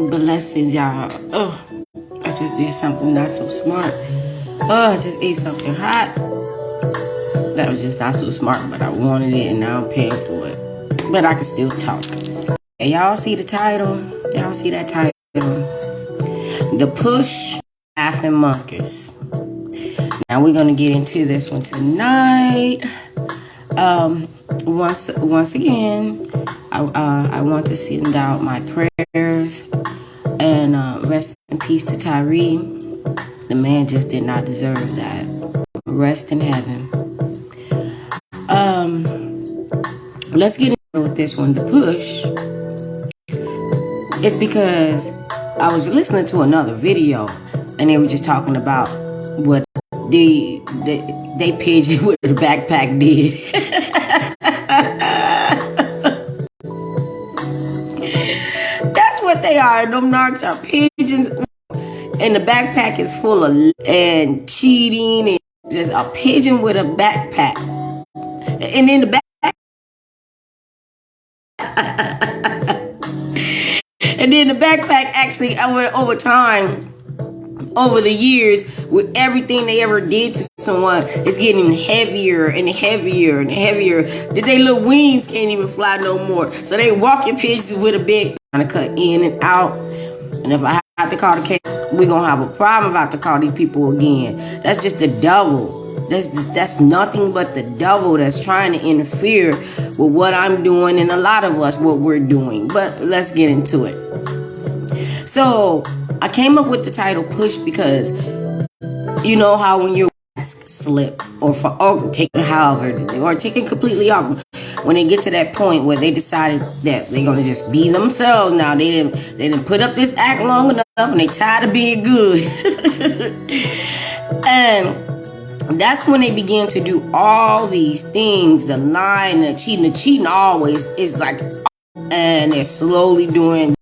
Blessings, y'all. Oh, I just did something not so smart. Oh, I just ate something hot. That was just not so smart, but I wanted it and now I'm paying for it. But I can still talk. And y'all see the title? Y'all see that title? The Push Laughing Monkeys. Now we're gonna get into this one tonight. Once again, I want to send out my prayers and rest in peace to Tyree. The man just did not deserve that. Rest in heaven. Let's get into with this one. The Push. It's because I was listening to another video and they were just talking about what they pigeon with the backpack did. That's what they are. Them narcs are pigeons, and the backpack is full of and cheating and just a pigeon with a backpack. And then the back, and then the backpack actually over time. Over the years, with everything they ever did to someone, it's getting heavier and heavier and heavier. That they little wings can't even fly no more. So they walking pigeons with a big trying to cut in and out. And if I have to call the case, we're gonna have a problem if I have to call these people again. That's just the devil. That's nothing but the devil that's trying to interfere with what I'm doing and a lot of us what we're doing. But let's get into it. So I came up with the title Push because you know how when your mask slip or taken completely off, when they get to that point where they decided that they're gonna just be themselves now, they didn't put up this act long enough and they tired of being good. And that's when they begin to do all these things, the lying, the cheating. The cheating always is like, and they're slowly doing.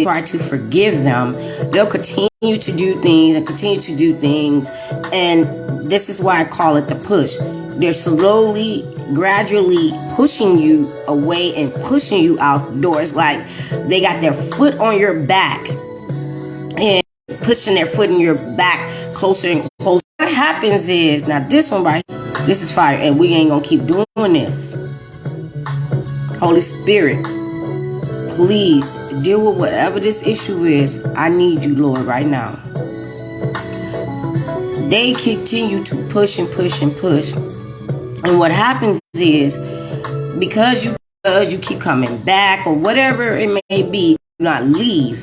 Try to forgive them, they'll continue to do things and continue to do things, and this is why I call it the push. They're slowly, gradually pushing you away and pushing you outdoors, like they got their foot on your back and pushing their foot in your back closer and closer. What happens is, now this one right, this is fire, and we ain't gonna keep doing this. Holy Spirit, please deal with whatever this issue is. I need you, Lord, right now. They continue to push and push and push. And what happens is, because you keep coming back or whatever it may be, do not leave.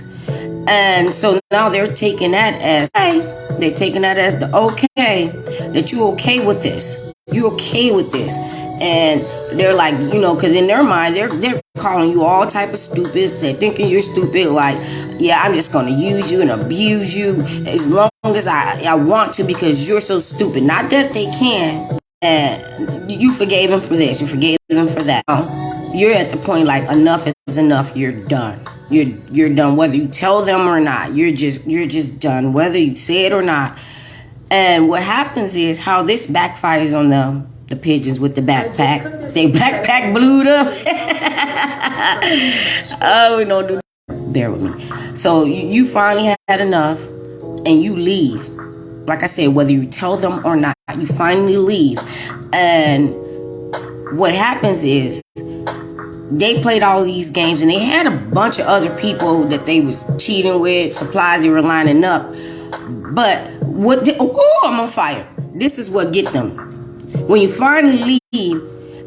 And so now they're taking that as, hey, they're taking that as the okay, that you're okay with this. You're okay with this. And they're like, you know, because in their mind, they're calling you all type of stupids. They're thinking you're stupid. Like, yeah, I'm just going to use you and abuse you as long as I want to because you're so stupid. Not that they can. And you forgave them for this. You forgave them for that. You're at the point like enough is enough. You're done. You're done. Whether you tell them or not, you're just done. Whether you say it or not. And what happens is how this backfires on them. The pigeons with the backpack. They backpack blued up. Oh, we don't do that. Bear with me. So you finally had enough and you leave. Like I said, whether you tell them or not, you finally leave. And what happens is they played all these games and they had a bunch of other people that they was cheating with, supplies they were lining up. But I'm on fire. This is what get them. When you finally leave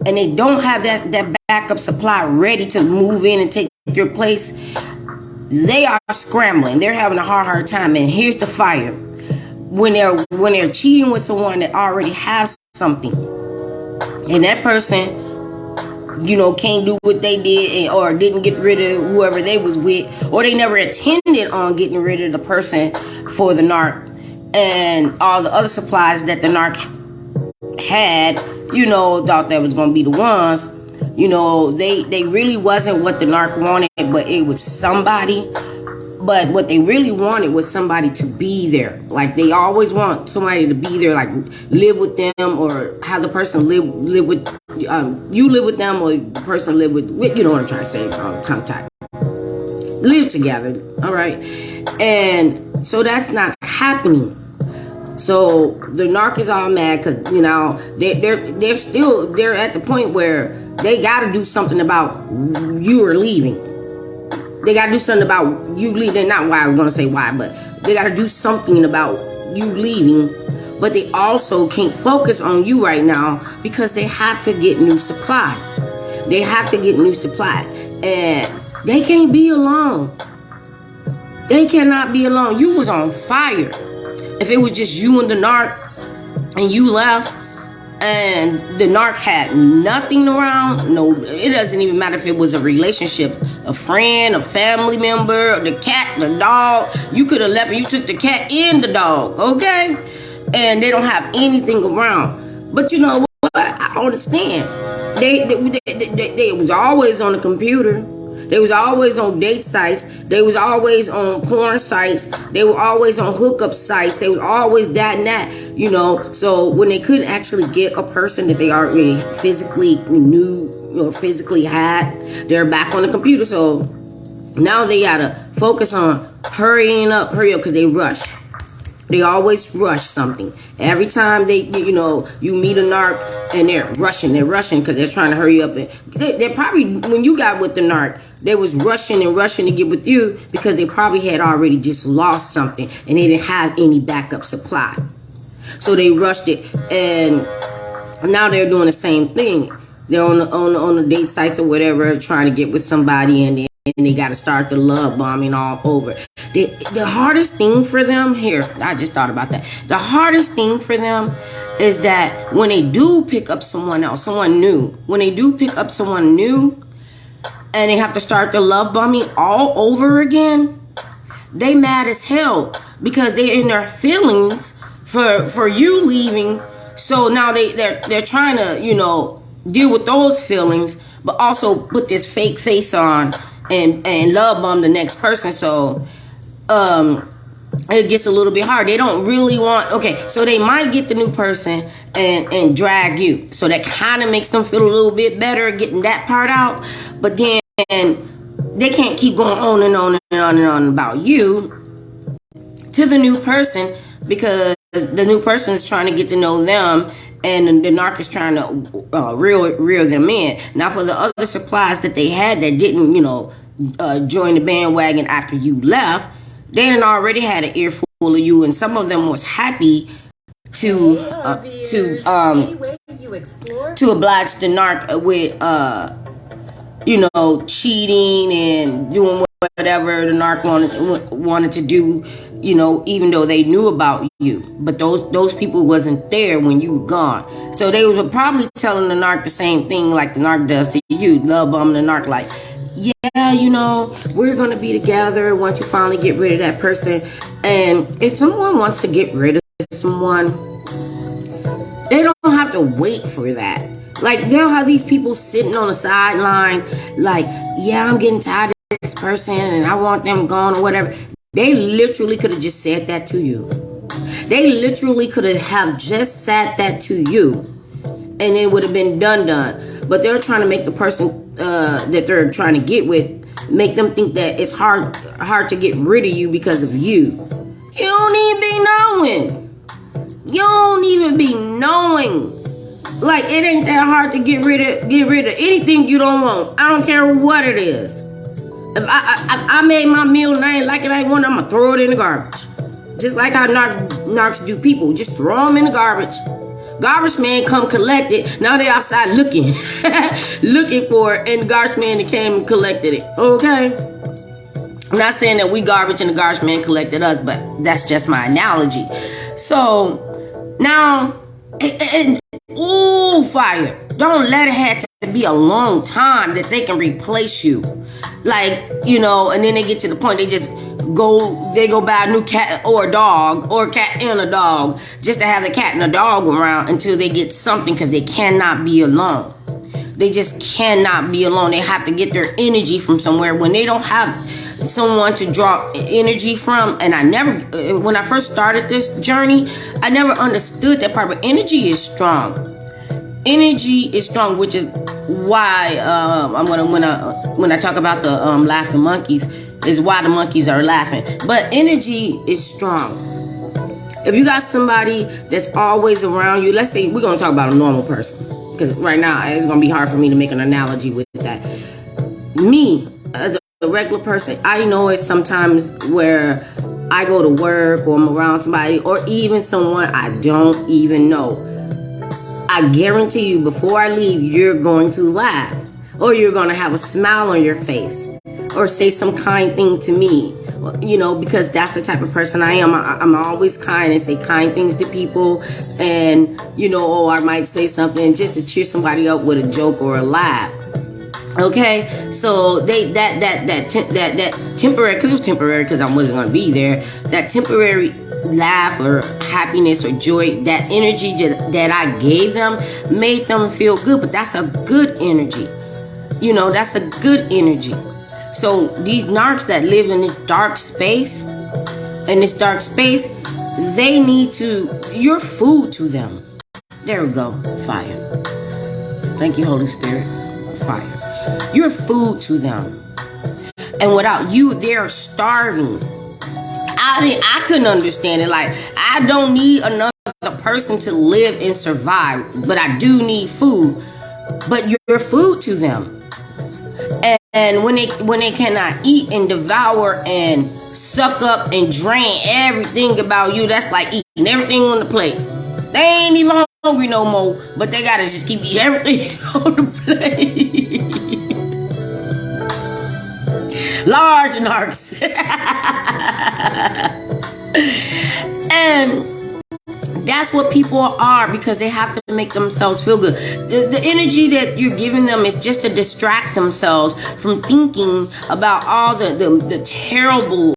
and they don't have that backup supply ready to move in and take your place, they are scrambling. They're having a hard time. And here's the fire. When they're cheating with someone that already has something, and that person, you know, can't do what they did or didn't get rid of whoever they was with, or they never intended on getting rid of the person for the narc and all the other supplies that the narc had, you know, thought that was gonna be the ones, you know, they really wasn't what the narc wanted, but it was somebody. But what they really wanted was somebody to be there. Like they always want somebody to be there, like live with them or have the person live with you live with them or the person live with you know what I'm trying to say, tongue tie. live together, all right? And so that's not happening. So the narc is all mad because, you know, they're at the point where they got to do something about you are leaving. They got to do something about you leaving. Not why I was going to say why, but they got to do something about you leaving. But they also can't focus on you right now because they have to get new supply. They have to get new supply. And they can't be alone. They cannot be alone. You was on fire. If it was just you and the narc and you left and the narc had nothing around, no, it doesn't even matter if it was a relationship, a friend, a family member, the cat, the dog. You could have left and you took the cat and the dog, okay? And they don't have anything around. But you know what? I understand. They was always on the computer. They was always on date sites. They was always on porn sites. They were always on hookup sites. They was always that and that, you know. So when they couldn't actually get a person that they already physically knew or physically had, they're back on the computer. So now they gotta focus on hurry up, because they rush. They always rush something. Every time you meet a narc and they're rushing because they're trying to hurry up. And they're probably, when you got with the narc, they was rushing to get with you because they probably had already just lost something and they didn't have any backup supply. So they rushed it, and now they're doing the same thing. They're on the date sites or whatever, trying to get with somebody, and they got to start the love bombing all over. The hardest thing for them, here, I just thought about that. The hardest thing for them is that when they do pick up someone else, someone new, when they do pick up someone new and they have to start the love bombing all over again, they mad as hell because they're in their feelings for you leaving. So now they're trying to, deal with those feelings, but also put this fake face on and love bomb the next person. So it gets a little bit hard. They don't really want, so they might get the new person and drag you. So that kind of makes them feel a little bit better getting that part out. But then they can't keep going on and on and on and on about you to the new person, because the new person is trying to get to know them, and the narc is trying to reel them in. Now, for the other supplies that they had that didn't, join the bandwagon after you left, they had already had an earful of you, and some of them was happy to oblige the narc with cheating and doing whatever the narc wanted to do, even though they knew about you. But those people wasn't there when you were gone. So they was probably telling the narc the same thing like the narc does to you, love bombing the narc like, yeah, we're going to be together once you finally get rid of that person. And if someone wants to get rid of someone, they don't have to wait for that. Like, they'll have these people sitting on the sideline like, yeah, I'm getting tired of this person and I want them gone or whatever. They literally could have just said that to you. They literally could have just said that to you and it would have been done. But they're trying to make the person that they're trying to get with, make them think that it's hard to get rid of you because of you. You don't even be knowing. You don't even be knowing. Like, it ain't that hard to get rid of anything you don't want. I don't care what it is. If I made my meal and I ain't like it, I ain't want it, I'm gonna throw it in the garbage. Just like how narcs do people, just throw them in the garbage. Garbage man come collect it. Now they outside looking for it, and the garbage man came and collected it. Okay? I'm not saying that we garbage and the garbage man collected us, but that's just my analogy. So now, fire. Don't let it have to be a long time that they can replace you. Like, and then they get to the point they go buy a new cat or a dog, or a cat and a dog, just to have the cat and a dog around until they get something, because they cannot be alone. They just cannot be alone. They have to get their energy from somewhere. When they don't have someone to draw energy from, and when I first started this journey, I never understood that part, but energy is strong. Energy is strong, which is why I'm gonna when I talk about the laughing monkeys, is why the monkeys are laughing. But energy is strong. If you got somebody that's always around you, let's say we're going to talk about a normal person, because right now it's going to be hard for me to make an analogy with that. Me, as a regular person, I know it sometimes where I go to work or I'm around somebody or even someone I don't even know. I guarantee you before I leave, you're going to laugh or you're going to have a smile on your face or say some kind thing to me, because that's the type of person I am. I'm always kind and say kind things to people, and I might say something just to cheer somebody up with a joke or a laugh. Okay, so that temporary, because it was temporary, because I wasn't gonna be there. That temporary laugh or happiness or joy, that energy that I gave them made them feel good. But that's a good energy. That's a good energy. So these narcs that live in this dark space, they need you're food to them. There we go. Fire. Thank you, Holy Spirit. Fire. You're food to them. And without you, they're starving. I couldn't understand it. Like, I don't need another person to live and survive, but I do need food. But you're food to them. And when they cannot eat and devour and suck up and drain everything about you, that's like eating everything on the plate. They ain't even hungry no more, but they gotta just keep eating everything on the plate. Large narcs. And that's what people are, because they have to make themselves feel good. The energy that you're giving them is just to distract themselves from thinking about all the terrible,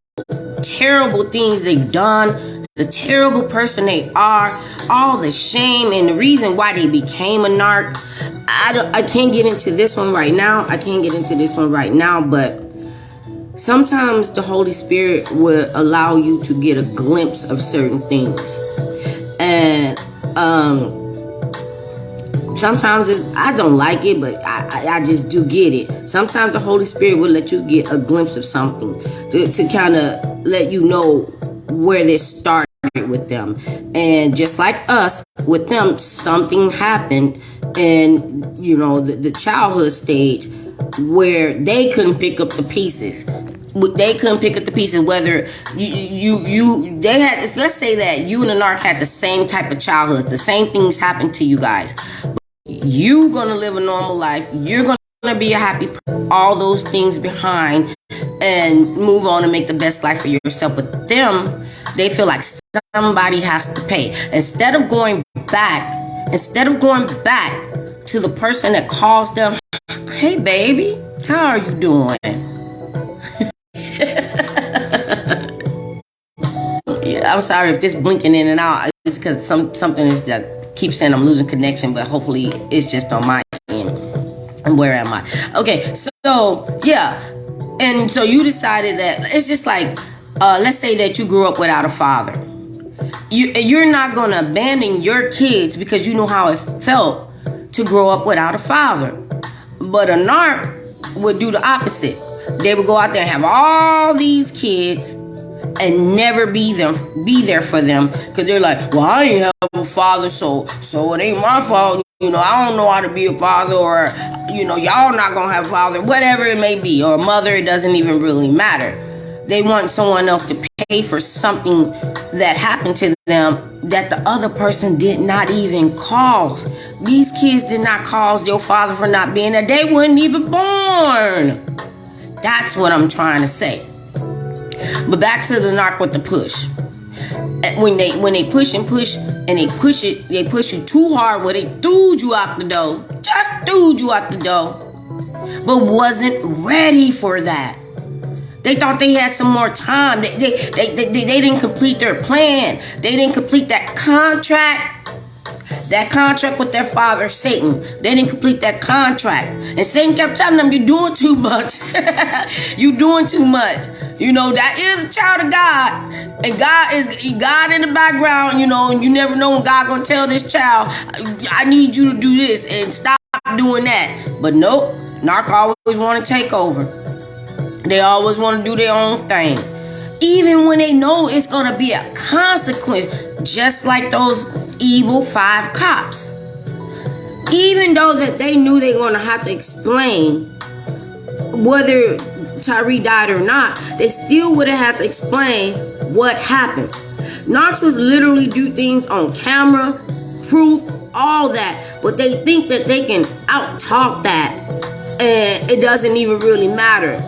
terrible things they've done, the terrible person they are, all the shame and the reason why they became a narc. I can't get into this one right now. But sometimes the Holy Spirit will allow you to get a glimpse of certain things. And sometimes I don't like it, but I just do get it. Sometimes the Holy Spirit will let you get a glimpse of something to kind of let you know where this started with them. And just like us, with them, something happened in, the childhood stage where they couldn't pick up the pieces. Whether they had, let's say that you and the narc had the same type of childhood, the same things happened to you guys. You're gonna live a normal life. You're gonna be a happy person, all those things behind, and move on and make the best life for yourself. But them, they feel like somebody has to pay. Instead of going back to the person that calls them, hey baby, how are you doing? Yeah, I'm sorry if this blinking in and out. It's because something is that keeps saying I'm losing connection, but hopefully it's just on my end. And where am I? Okay, so yeah, and so you decided that it's just like, let's say that you grew up without a father. You're not gonna abandon your kids because you know how it felt to grow up without a father. But a narc would do the opposite. They would go out there and have all these kids and never be there for them, because they're like, well, I ain't have a father, so it ain't my fault. I don't know how to be a father, or y'all not gonna have a father, whatever it may be, or a mother. It doesn't even really matter. They want someone else to pay for something that happened to them that the other person did not even cause. These kids did not cause your father for not being there. They weren't even born. That's what I'm trying to say. But back to the narc with the push. When they push and push and they push you too hard, where they threw you out the door. Just threw you out the door. But wasn't ready for that. They thought they had some more time. They didn't complete their plan. They didn't complete that contract. That contract with their father, Satan. They didn't complete that contract. And Satan kept telling them, you're doing too much. You're doing too much. That is a child of God. And God in the background, and you never know when God gonna tell this child, I need you to do this and stop doing that. But nope, narc always want to take over. They always want to do their own thing. Even when they know it's going to be a consequence, just like those evil 5 cops. Even though that they knew they were going to have to explain whether Tyree died or not, they still would have had to explain what happened. Narcs was literally do things on camera, proof, all that, but they think that they can out-talk that, and it doesn't even really matter.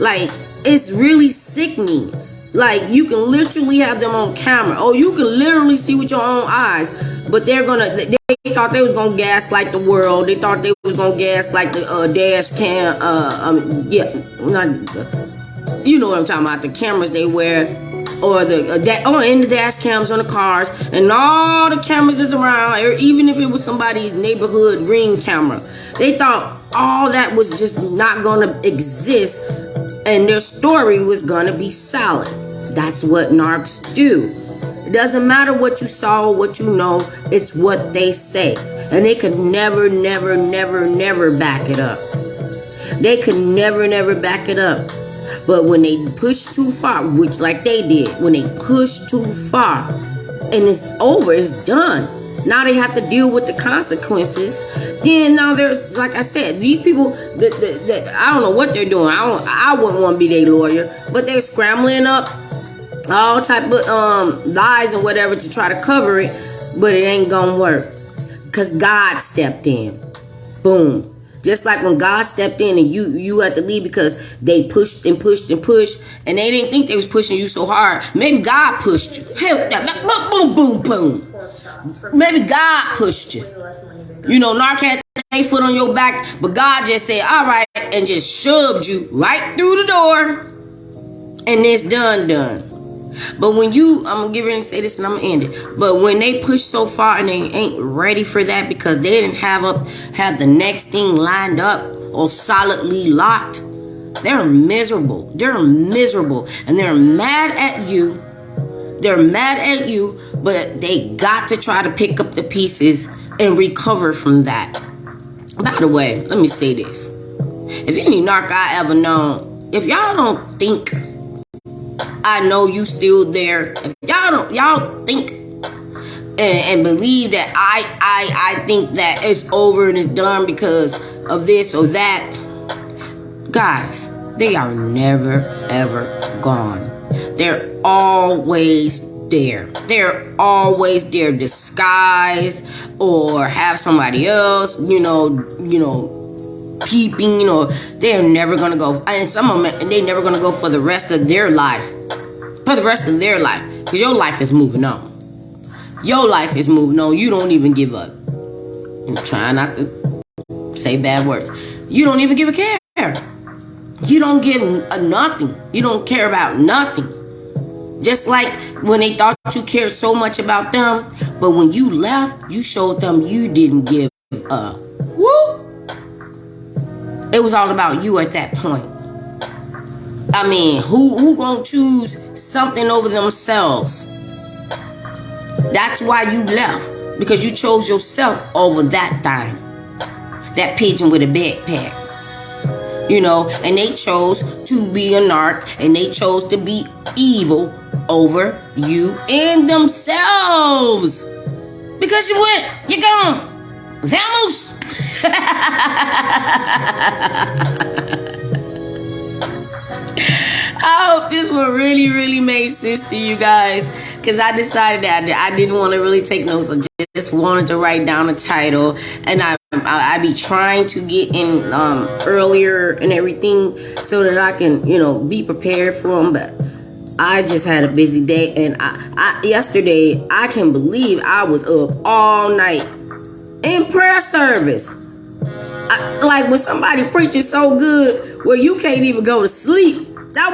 Like, it's really sickening. Like, you can literally have them on camera. Oh, you can literally see with your own eyes. But they thought they was gonna gaslight the world. They thought they was gonna gaslight the dash cam. You know what I'm talking about? The cameras they wear, or in the dash cams on the cars, and all the cameras that's around. Or even if it was somebody's neighborhood ring camera, they thought all that was just not gonna exist, and their story was gonna be solid. That's what narcs do. It doesn't matter what you saw or what you know, it's what they say. And they could never back it up. They could never back it up. But when they push too far, which like they did, when they push too far, and it's over, it's done. Now they have to deal with the consequences. Then now there's, like I said, these people that I don't know what they're doing. I wouldn't want to be their lawyer, but they're scrambling up all type of lies and whatever to try to cover it, but it ain't gonna work because God stepped in. Boom. Just like when God stepped in and you had to leave because they pushed and pushed and pushed, and they didn't think they was pushing you so hard. Maybe God pushed you. Hell, boom, boom, boom. Maybe God pushed you. You know, narc had their foot on your back, but God just said, all right, and just shoved you right through the door, and it's done. But when I'm gonna get ready to say this and I'm gonna end it. But when they push so far and they ain't ready for that because they didn't have the next thing lined up or solidly locked, they're miserable. They're miserable. And they're mad at you. They're mad at you, but they got to try to pick up the pieces and recover from that. By the way, let me say this. If any narc I ever known, if y'all don't think I know you still there, if y'all think and believe that I think that it's over and it's done because of this or that, guys, they are never ever gone. They're always there. They're always there, disguised or have somebody else, peeping, they're never gonna go. And some of them, they're never gonna go for the rest of their life. For the rest of their life. Because your life is moving on. Your life is moving on. You don't even give up. I'm trying not to say bad words. You don't even give a care. You don't give a nothing. You don't care about nothing. Just like when they thought you cared so much about them, but when you left, you showed them you didn't give a whoop. It was all about you at that point. I mean, who gonna choose something over themselves? That's why you left. Because you chose yourself over that thing. That pigeon with a backpack. And they chose to be a narc. And they chose to be evil over you and themselves. Because you went. You're gone. Vamos. I hope this one really made sense to you guys, because I decided that I didn't want to really take notes. I just wanted to write down a title, and I be trying to get in earlier and everything so that I can be prepared for them. But I just had a busy day, and yesterday I can believe I was up all night in prayer service. Like when somebody preaches so good where you can't even go to sleep. That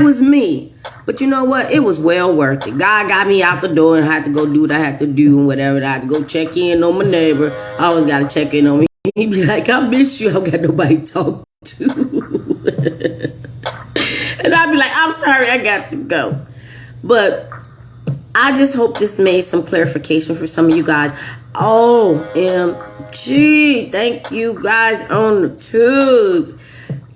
was me. But you know what? It was well worth it. God got me out the door and I had to go do what I had to do and whatever. I had to go check in on my neighbor. I always got to check in on me. He'd be like, I miss you. I don't got nobody to talk to. And I'd be like, I'm sorry, I got to go. But I just hope this made some clarification for some of you guys. OMG. Thank you guys on the tube.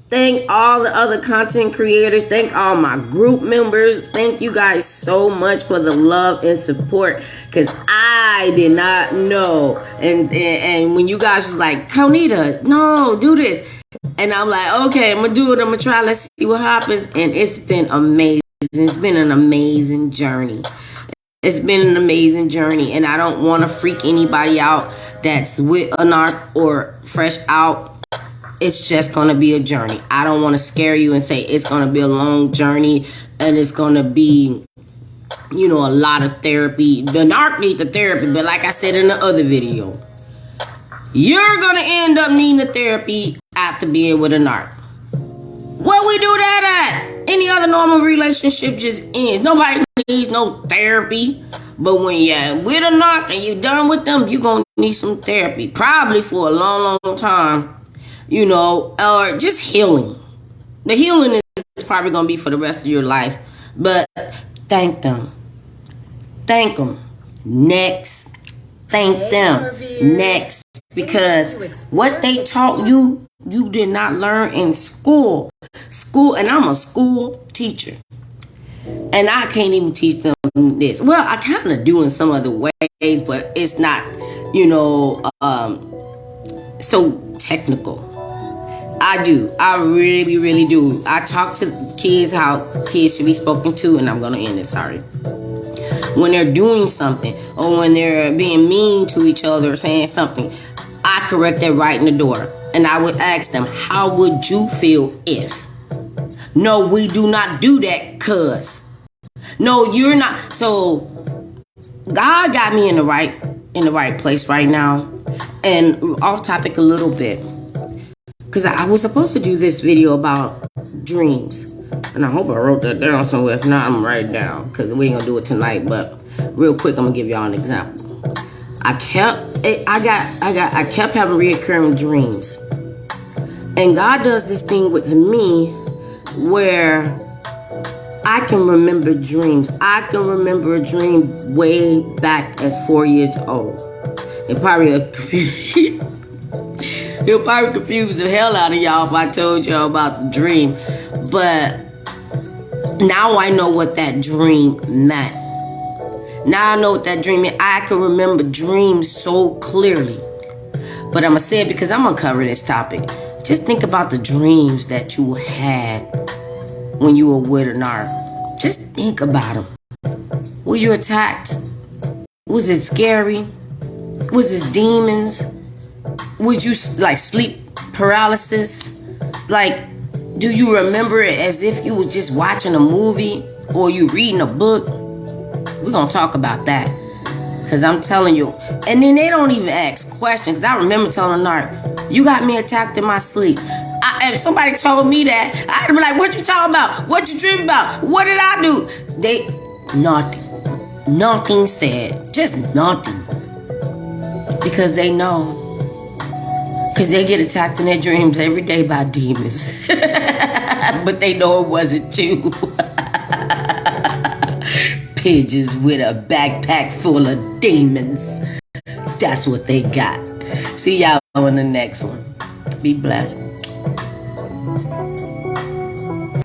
Thank all the other content creators. Thank all my group members. Thank you guys so much for the love and support. Because I did not know. And when you guys was like, Conita, no, do this. And I'm like, okay, I'm going to do it. I'm going to try. Let's see what happens. And it's been amazing. It's been an amazing journey. It's been an amazing journey. And I don't want to freak anybody out that's with a narc or fresh out. It's just going to be a journey. I don't want to scare you and say it's going to be a long journey and it's going to be, a lot of therapy. The narc needs the therapy, but like I said in the other video, you're going to end up needing the therapy after being with a narc. What we do that at? Any other normal relationship just ends. Nobody needs no therapy. But when you're with a narc and you're done with them, you're going to need some therapy. Probably for a long, long time. Or just healing. The healing is probably going to be for the rest of your life. But thank them. Thank them. Next. Thank them. Next. Because what they taught you, you did not learn in school. And I'm a school teacher. And I can't even teach them this. Well, I kind of do in some other ways, but it's not, so technical. I do. I really, really do. I talk to kids how kids should be spoken to, and I'm going to end it, sorry. When they're doing something, or when they're being mean to each other or saying something, I correct that right in the door. And I would ask them, how would you feel if? No, we do not do that, cuz. No, you're not. So, God got me in the right place right now. And off topic a little bit. Because I was supposed to do this video about dreams. And I hope I wrote that down somewhere. If not, I'm going to write it down. Because we ain't going to do it tonight. But real quick, I'm going to give y'all an example. I kept having reoccurring dreams. And God does this thing with me where I can remember dreams. I can remember a dream way back as 4 years old. It probably It'll probably confuse the hell out of y'all if I told y'all about the dream. But now I know what that dream meant. Now I know what that dream meant. I can remember dreams so clearly. But I'm going to say it because I'm going to cover this topic. Just think about the dreams that you had when you were with a narc. Just think about them. Were you attacked? Was it scary? Was it demons? Would you like sleep paralysis? Like, do you remember it as if you was just watching a movie or you reading a book? We're going to talk about that. Because I'm telling you. And then they don't even ask questions. I remember telling narc, you got me attacked in my sleep. If somebody told me that, I'd be like, what you talking about? What you dream about? What did I do? Nothing. Nothing said. Just nothing. Because they know. Because they get attacked in their dreams every day by demons. But they know it wasn't you. Pigeons with a backpack full of demons. That's what they got. See y'all on the next one. Be blessed.